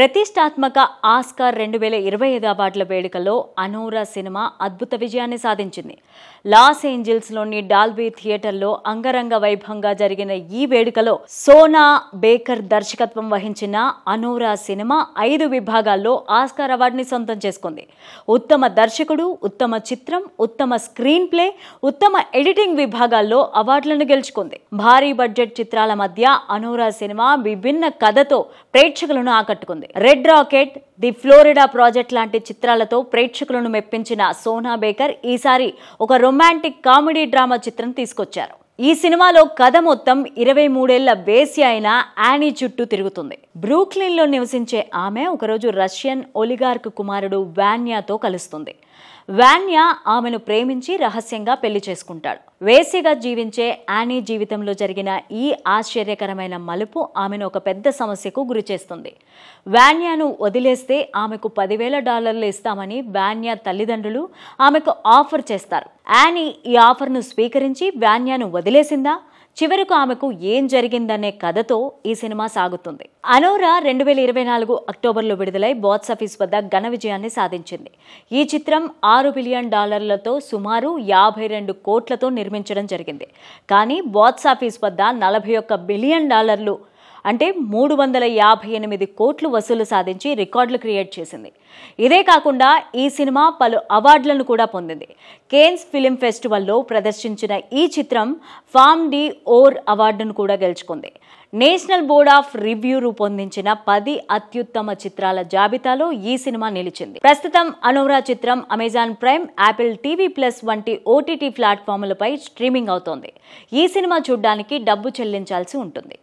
ప్రతిష్టాత్మక ఆస్కార్ 2025 అవార్డుల వేడుకలో అనోరా సినిమా అద్భుత విజయాన్ని సాధించింది. లాస్ ఏంజల్స్లోని డాల్బీ థియేటర్లో అంగరంగ వైభవంగా జరిగిన ఈ వేడుకలో సోనా బేకర్ దర్శకత్వం వహించిన అనోరా సినిమా 5 విభాగాల్లో ఆస్కార్ అవార్డుని సొంతం చేసుకుంది. ఉత్తమ దర్శకుడు, ఉత్తమ చిత్రం, ఉత్తమ స్క్రీన్ ప్లే, ఉత్తమ ఎడిటింగ్ విభాగాల్లో అవార్డులను గెలుచుకుంది. భారీ బడ్జెట్ చిత్రాల మధ్య అనోరా సినిమా విభిన్న కథతో ప్రేక్షకులను ఆకట్టుకుంది. Red rocket, the Florida project లాంటి చిత్రాలతో ప్రేక్షకులను మెప్పించిన సోనా బేకర్ ఈసారి ఒక రొమాంటిక్ కామెడీ డ్రామా చిత్రం తీసుకొచ్చారు. ఈ సినిమాలో కథ మొత్తం 23 ఏళ్ల వేశ్య అయిన యానీ చుట్టూ తిరుగుతుంది. బ్రూక్లిన్ లో నివసించే ఆమె ఒకరోజు రష్యన్ ఒలిగార్క్ కుమారుడు వాన్యాతో కలుస్తుంది. వాన్యా ఆమెను ప్రేమించి రహస్యంగా పెళ్లి చేసుకుంటాడు. వేశ్యగా జీవించే యానీ జీవితంలో జరిగిన ఈ ఆశ్చర్యకరమైన మలుపు ఆమెను ఒక పెద్ద సమస్యకు గురి చేస్తుంది. వాన్యాను వదిలేస్తే ఆమెకు $10,000 ఇస్తామని వాన్యా తల్లిదండ్రులు ఆమెకు ఆఫర్ చేస్తారు. యానీ ఈ ఆఫర్ను స్వీకరించి వాన్యాను వదిలేసిందా? చివరకు ఆమెకు ఏం జరిగిందనే కథతో ఈ సినిమా సాగుతుంది. అనోరా 2024 అక్టోబర్లో విడుదలై బాక్సాఫీస్ వద్ద ఘన విజయాన్ని సాధించింది. ఈ చిత్రం $6 బిలియన్ సుమారు 52 కోట్లతో నిర్మించడం జరిగింది. కానీ బాక్సాఫీస్ వద్ద $41 బిలియన్ అంటే 358 కోట్లు వసూలు సాధించి రికార్డులు క్రియేట్ చేసింది. ఇదే కాకుండా ఈ సినిమా పలు అవార్డులను కూడా పొందింది. కేన్స్ ఫిల్మ్ ఫెస్టివల్లో ప్రదర్శించిన ఈ చిత్రం ఫామ్ డి ఓర్ అవార్డును కూడా గెలుచుకుంది. నేషనల్ బోర్డ్ ఆఫ్ రివ్యూ రూపొందించిన 10 అత్యుత్తమ చిత్రాల జాబితాలో ఈ సినిమా నిలిచింది. ప్రస్తుతం అనోరా చిత్రం Amazon prime, Apple TV plus వంటి ఓటీటీ ప్లాట్ఫామ్లపై స్ట్రీమింగ్ అవుతోంది. ఈ సినిమా చూడ్డానికి డబ్బు చెల్లించాల్సి ఉంటుంది.